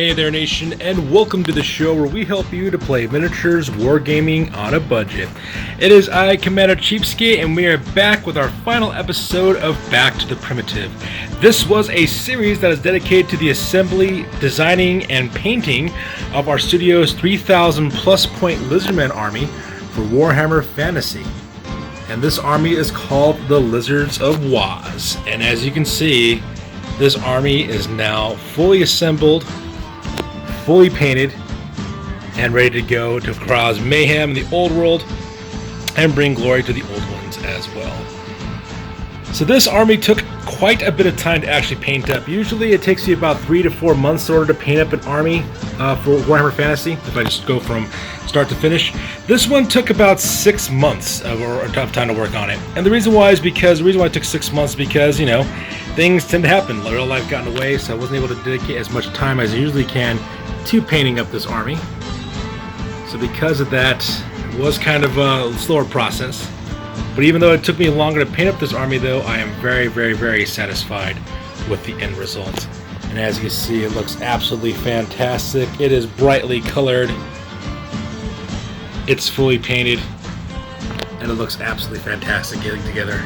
Hey there nation, and welcome to the show where we help you to play miniatures wargaming on a budget. It is I, Commander Cheapskate, and we are back with our final episode of Back to the Primitive. This was a series that is dedicated to the assembly, designing, and painting of our studio's 3,000 plus point Lizardmen Army for Warhammer Fantasy. And this army is called the Lizards of Waaaghz. And as you can see, this army is now fully assembled, fully painted, and ready to go to cause mayhem in the old world and bring glory to the old ones as well. So this army took quite a bit of time to actually paint up. Usually it takes you about 3 to 4 months in order to paint up an army for Warhammer Fantasy, if I just go from start to finish. This one took about 6 months of time to work on it. And the reason why it took 6 months is because, you know, things tend to happen. Real life got in the way, so I wasn't able to dedicate as much time as I usually can to painting up this army. So because of that, it was kind of a slower process. But even though it took me longer to paint up this army, though, I am very, very, very satisfied with the end result. And as you can see, it looks absolutely fantastic. It is brightly colored. It's fully painted. And it looks absolutely fantastic getting together.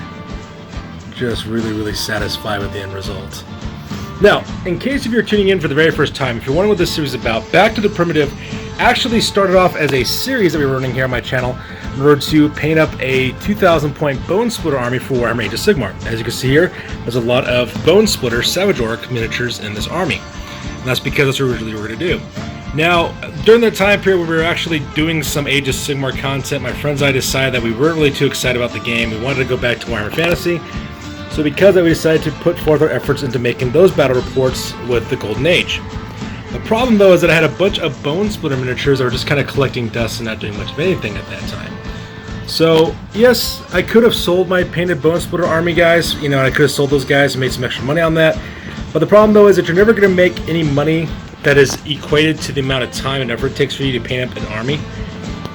Just really, really satisfied with the end result. Now, in case if you're tuning in for the very first time, if you're wondering what this series is about, Back to the Primitive actually started off as a series that we were running here on my channel in order to paint up a 2,000 point Bone Splitter army for Warhammer Age of Sigmar. As you can see here, there's a lot of Bone Splitter Savage Orc miniatures in this army. And that's because that's what originally we were going to do. Now, during that time period where we were actually doing some Age of Sigmar content, my friends and I decided that we weren't really too excited about the game. We wanted to go back to Warhammer Fantasy. So because of that, we decided to put forth our efforts into making those battle reports with the Golden Age. The problem, though, is that I had a bunch of Bone Splitter miniatures that were just kind of collecting dust and not doing much of anything at that time. So, yes, I could have sold my painted Bone Splitter army, guys. You know, I could have sold those guys and made some extra money on that. But the problem, though, is that you're never going to make any money that is equated to the amount of time and effort it takes for you to paint up an army.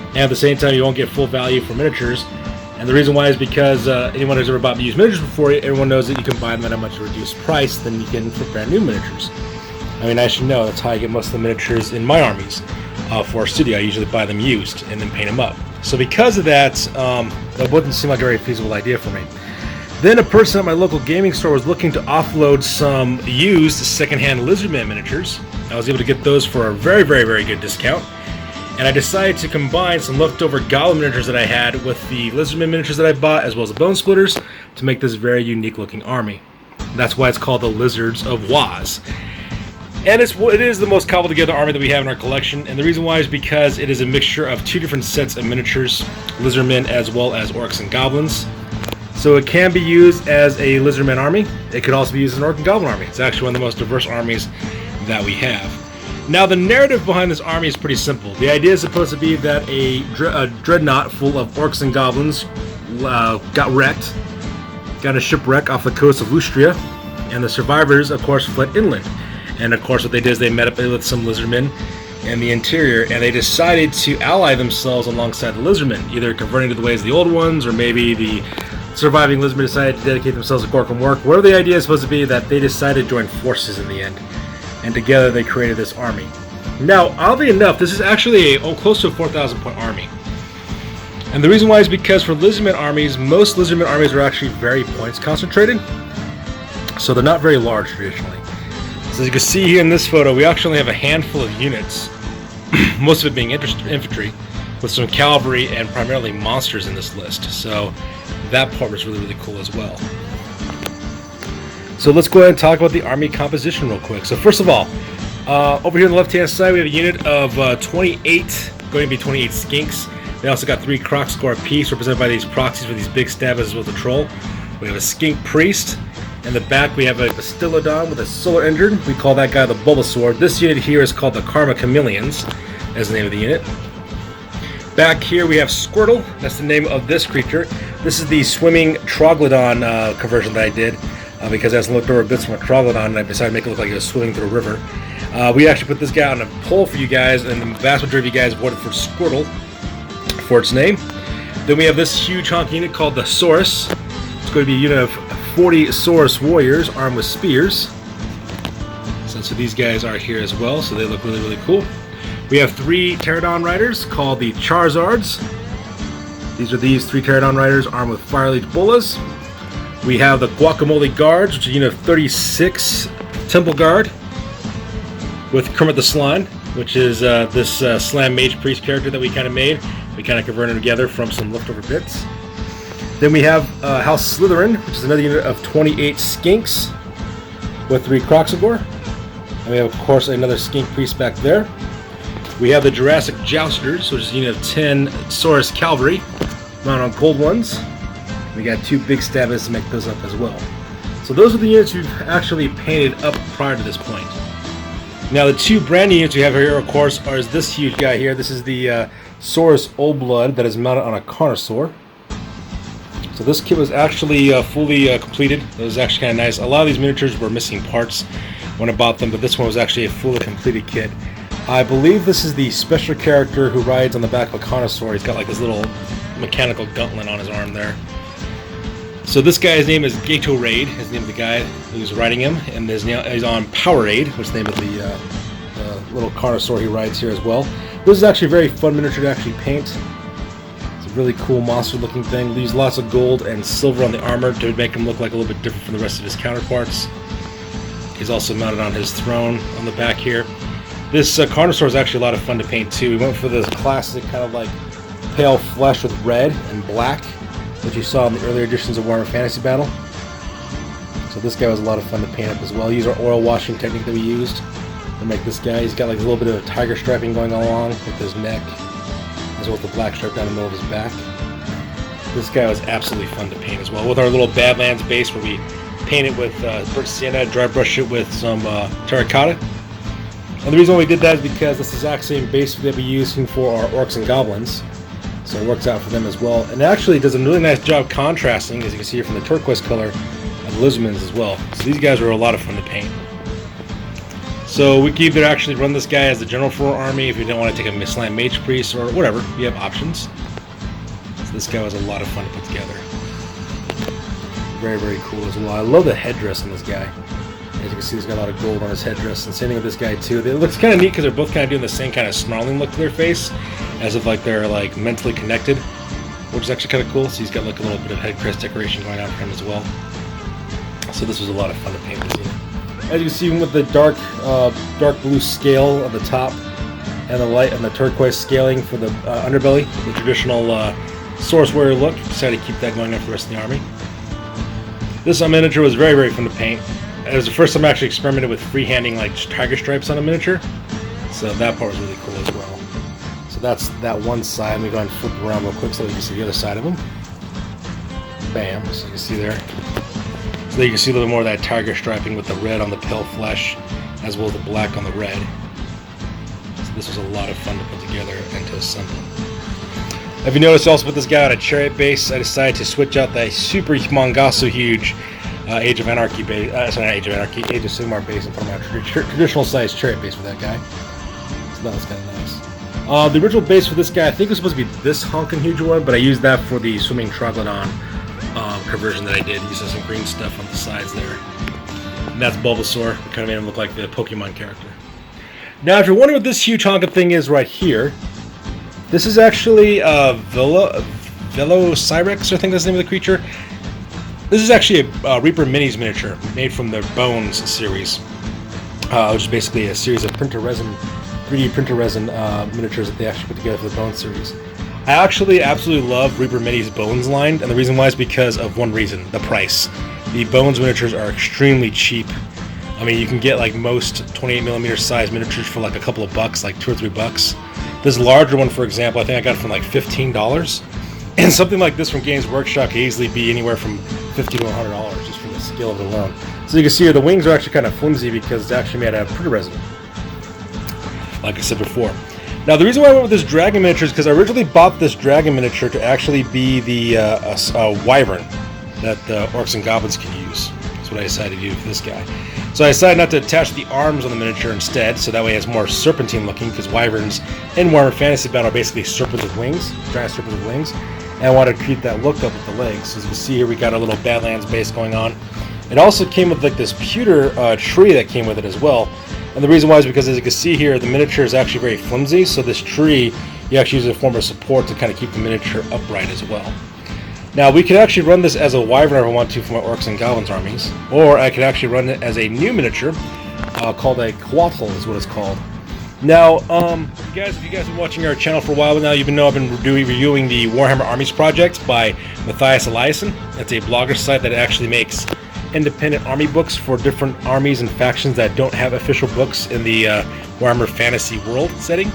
And at the same time, you won't get full value for miniatures. And the reason why is because anyone who's ever bought used miniatures before, everyone knows that you can buy them at a much reduced price than you can for brand new miniatures. I mean, I should know, that's how I get most of the miniatures in my armies. For our studio, I usually buy them used and then paint them up. So because of that, that wouldn't seem like a very feasible idea for me. Then a person at my local gaming store was looking to offload some used secondhand Lizardman miniatures. I was able to get those for a very, very, very good discount. And I decided to combine some leftover Goblin miniatures that I had with the Lizardman miniatures that I bought, as well as the Bone Splitters, to make this very unique looking army. That's why it's called the Lizards of Waaaghz. And it is the most cobbled together army that we have in our collection, and the reason why is because it is a mixture of two different sets of miniatures, Lizardmen as well as Orcs and Goblins. So it can be used as a Lizardman army. It could also be used as an Orc and Goblin army. It's actually one of the most diverse armies that we have. Now, the narrative behind this army is pretty simple. The idea is supposed to be that a dreadnought full of Orcs and Goblins got in a shipwreck off the coast of Lustria, and the survivors, of course, fled inland. And of course, what they did is they met up with some Lizardmen in the interior, and they decided to ally themselves alongside the Lizardmen, either converting to the ways of the old ones, or maybe the surviving Lizardmen decided to dedicate themselves to Gork and work. Whatever the idea is supposed to be, that they decided to join forces in the end, and together they created this army. Now, oddly enough, this is actually close to a 4,000 point army. And the reason why is because for Lizardmen armies, most Lizardmen armies are actually very points concentrated, so they're not very large traditionally. So as you can see here in this photo, we actually have a handful of units, most of it being infantry, with some cavalry and primarily monsters in this list. So that part was really, really cool as well. So let's go ahead and talk about the army composition real quick. So first of all, over here on the left-hand side, we have a unit of 28, going to be 28 skinks. They also got 3 croc score apiece, represented by these proxies for these big stabbers as well as the troll. We have a skink priest. In the back, we have a Bastillodon with a solar engine. We call that guy the Bulbasaur. This unit here is called the Karma Chameleons, as the name of the unit. Back here, we have Squirtle. That's the name of this creature. This is the swimming Troglodon conversion that I did, because I was looked over bits from a Troglodon, and I decided to make it look like it was swimming through a river. We actually put this guy on a poll for you guys, and the vast majority of you guys voted for Squirtle for its name. Then we have this huge honk unit called the Saurus. It's going to be a unit of 40 Saurus warriors armed with spears. So And so these guys are here as well, so they look really, really cool. We have 3 Pterodon riders called the Charizards. These are these 3 Pterodon riders armed with Fire Leech Bolas. We have the Guacamole Guards, which is a unit of 36 Temple Guard with Kermit the Slime, which is this Slam Mage Priest character that we kind of made. We kind of converted together from some leftover bits. Then we have House Slytherin, which is another unit of 28 Skinks with 3 Croxagore. And we have, of course, another Skink Priest back there. We have the Jurassic Jousters, which is a unit of 10 Saurus Cavalry, mounted on Cold Ones. We got 2 big Stabbers to make those up as well. So those are the units we've actually painted up prior to this point. Now the 2 brand new units we have here, of course, are this huge guy here. This is the Saurus Old Blood that is mounted on a Carnosaur. So this kit was actually fully completed. It was actually kind of nice. A lot of these miniatures were missing parts when I bought them, but this one was actually a fully completed kit. I believe this is the special character who rides on the back of a Carnosaur. He's got like this little mechanical gauntlet on his arm there. So this guy's name is Gatorade, is the name of the guy who's riding him, and he's on Powerade, which is the name of the little Carnosaur he rides here as well. This is actually a very fun miniature to actually paint. It's a really cool monster-looking thing. Leaves lots of gold and silver on the armor to make him look like a little bit different from the rest of his counterparts. He's also mounted on his throne on the back here. This Carnosaur is actually a lot of fun to paint too. We went for this classic kind of like pale flesh with red and black, which you saw in the earlier editions of Warhammer Fantasy Battle. So this guy was a lot of fun to paint up as well. Use our oil washing technique that we used to make this guy. He's got like a little bit of tiger striping going along with his neck, as well as the black stripe down the middle of his back. This guy was absolutely fun to paint as well. With our little Badlands base where we paint it with burnt sienna, dry brush it with some terracotta. And the reason why we did that is because this is actually a base that we're using for our Orcs and Goblins. So it works out for them as well. And it actually does a really nice job contrasting, as you can see here from the turquoise color, of the Lizardmans as well. So these guys were a lot of fun to paint. So we could either actually run this guy as the general for our army if you don't want to take a Slam Mage Priest or whatever. You have options. So this guy was a lot of fun to put together. Very, very cool as well. I love the headdress on this guy. As you can see, he's got a lot of gold on his headdress, and same thing with this guy too. It looks kind of neat because they're both kind of doing the same kind of snarling look to their face, as if like they're like mentally connected, which is actually kind of cool. So he's got like a little bit of head crest decoration going on for him as well. So this was a lot of fun to paint this unit. As you can see, with the dark blue scale at the top, and the light and the turquoise scaling for the underbelly, the traditional Saurus Warrior look, decided to keep that going on for the rest of the army. This miniature was very, very fun to paint. It was the first time I actually experimented with freehanding like tiger stripes on a miniature, so that part was really cool as well. So that's that one side. Let me go ahead and flip it around real quick so you can see the other side of them. Bam, so you can see there. So there you can see a little more of that tiger striping with the red on the pale flesh, as well as the black on the red. So this was a lot of fun to put together and to assemble. If you notice, I also put this guy on a chariot base. I decided to switch out that super mongoso huge Age of Anarchy base, sorry, not Age of Anarchy, Age of Sigmar base, and put my traditional size chariot base for that guy. So that was kind of nice. The original base for this guy, I think it was supposed to be this honking huge one, but I used that for the Swimming Troglodon conversion that I did, using some green stuff on the sides there. And that's Bulbasaur. It kind of made him look like the Pokemon character. Now, if you're wondering what this huge honking thing is right here, this is actually Velocirex, I think that's the name of the creature. This is actually a Reaper Minis miniature made from the Bones series, which is basically a series of 3D printer resin miniatures that they actually put together for the Bones series. I actually absolutely love Reaper Minis Bones line, and the reason why is because of one reason: the price. The Bones miniatures are extremely cheap. I mean, you can get like most 28mm size miniatures for like a couple of bucks, like $2 or $3. This larger one, for example, I think I got it for like $15. And something like this from Games Workshop can easily be anywhere from $50 to $100 just from the scale of it alone. So you can see here the wings are actually kind of flimsy because it's actually made out of printer resin, like I said before. Now the reason why I went with this dragon miniature is because I originally bought this dragon miniature to actually be the wyvern that the Orcs and Goblins can use. That's what I decided to do for this guy. So I decided not to attach the arms on the miniature instead, so that way it's more serpentine looking, because wyverns in Warhammer Fantasy Battle are basically serpents with wings, giant serpents with wings. And I wanted to keep that look up with the legs. As you can see here, we got a little Badlands base going on. It also came with like this pewter tree that came with it as well. And the reason why is because, as you can see here, the miniature is actually very flimsy, so this tree you actually use as a form of support to kind of keep the miniature upright as well. Now, we could actually run this as a wyvern if I want to for my orcs and goblins armies, or I could actually run it as a new miniature called a Coatl is what it's called. Now, if you guys have been watching our channel for a while now, you've been I've been reviewing the Warhammer Armies project by Matthias Eliasson. It's a blogger site that actually makes independent army books for different armies and factions that don't have official books in the Warhammer Fantasy world setting.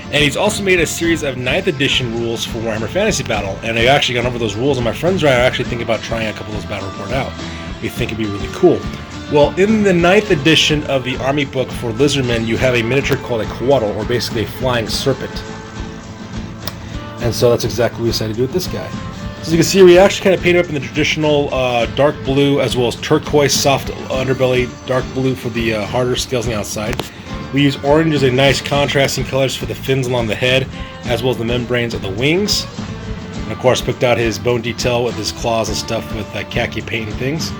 And he's also made a series of 9th edition rules for Warhammer Fantasy Battle, and I've actually gone over those rules, and my friends and I are actually thinking about trying a couple of those battle report out. We think it'd be really cool. Well, in the 9th edition of the army book for Lizardmen, you have a miniature called a Coatl, or basically a flying serpent. And so that's exactly what we decided to do with this guy. So as you can see, we actually kind of painted up in the traditional dark blue, as well as turquoise soft underbelly, dark blue for the harder scales on the outside. We use orange as a nice contrasting colors for the fins along the head, as well as the membranes of the wings. And of course, picked out his bone detail with his claws and stuff with khaki paint and things.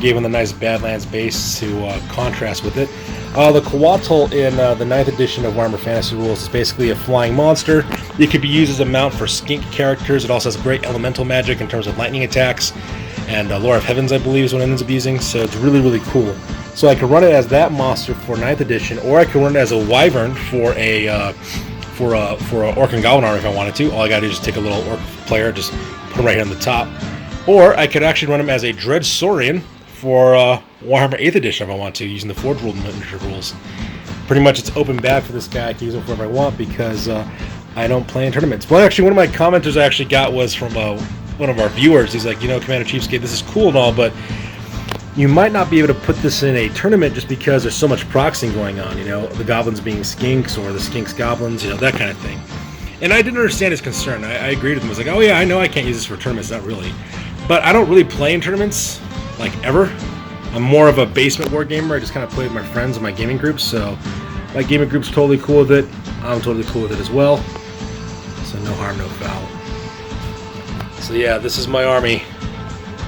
Gave him the nice Badlands base to contrast with it. The Coatl in the 9th edition of Warhammer Fantasy Rules is basically a flying monster. It could be used as a mount for skink characters. It also has great elemental magic in terms of lightning attacks. And Lore of Heavens, I believe, is what it ends up using. So it's really, really cool. So I can run it as that monster for 9th edition, or I can run it as a wyvern for a orc and goblin army if I wanted to. All I gotta do is just take a little orc player, just put him right here on the top. Or I could actually run him as a Dread Saurian for Warhammer 8th edition if I want to, using the Forge World miniature rules. Pretty much it's open bag for this guy. I can use him for whatever I want because I don't play in tournaments. Well, actually, one of my commenters I actually got was from one of our viewers. He's like, Commander Cheapskate, this is cool and all, but you might not be able to put this in a tournament just because there's so much proxying going on, the goblins being skinks or the skinks goblins, that kind of thing. And I didn't understand his concern. I agreed with him. I was like, oh yeah, I know I can't use this for tournaments, not really. But I don't really play in tournaments, like ever. I'm more of a basement war gamer. I just kind of play with my friends and my gaming groups, so my gaming group's totally cool with it. I'm totally cool with it as well. So no harm, no foul. So yeah, this is my army.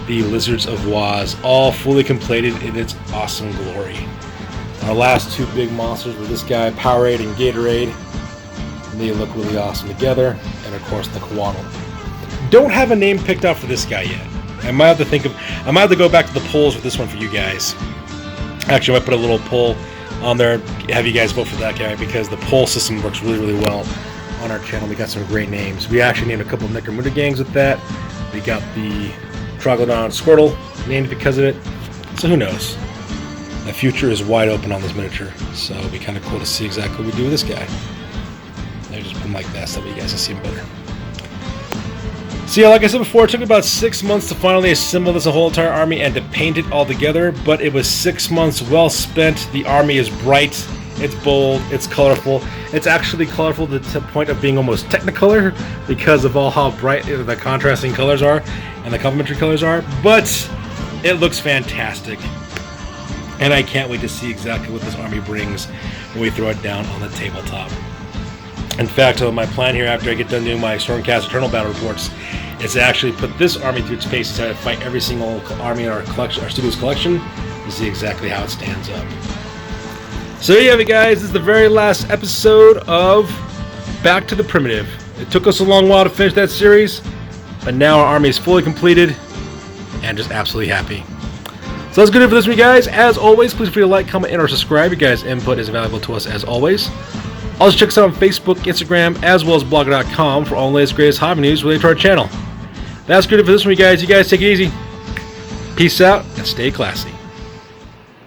The Lizards of Waaaghz, all fully completed in its awesome glory. Our last two big monsters were this guy, Powerade and Gatorade. And they look really awesome together. And of course the Coatl. Don't have a name picked out for this guy yet. I might have to go back to the polls with this one for you guys. Actually, I might put a little poll on there, have you guys vote for that guy, because the poll system works really, really well on our channel. We got some great names. We actually named a couple of Necromunda gangs with that. We got the Troglodon Squirtle named because of it. So who knows? The future is wide open on this miniature. So it'll be kind of cool to see exactly what we do with this guy. I just put him like that so that you guys can see him better. So yeah, like I said before, it took about 6 months to finally assemble this whole entire army and to paint it all together, but it was 6 months well spent. The army is bright, it's bold, it's colorful. It's actually colorful to the point of being almost Technicolor because of all how bright the contrasting colors are and the complementary colors are, but it looks fantastic. And I can't wait to see exactly what this army brings when we throw it down on the tabletop. In fact, my plan here after I get done doing my Stormcast Eternal Battle reports is to actually put this army through its paces and fight every single army in our collection, our studio's collection, to see exactly how it stands up. So there you have it, guys. This is the very last episode of Back to the Primitive. It took us a long while to finish that series, but now our army is fully completed and just absolutely happy. So that's good for this week, guys. As always, please feel free to like, comment, and or subscribe. Your guys' input is valuable to us as always. Also check us out on Facebook, Instagram, as well as blogger.com for all the latest, greatest hobby news related to our channel. That's good for this week, guys. You guys take it easy. Peace out and stay classy.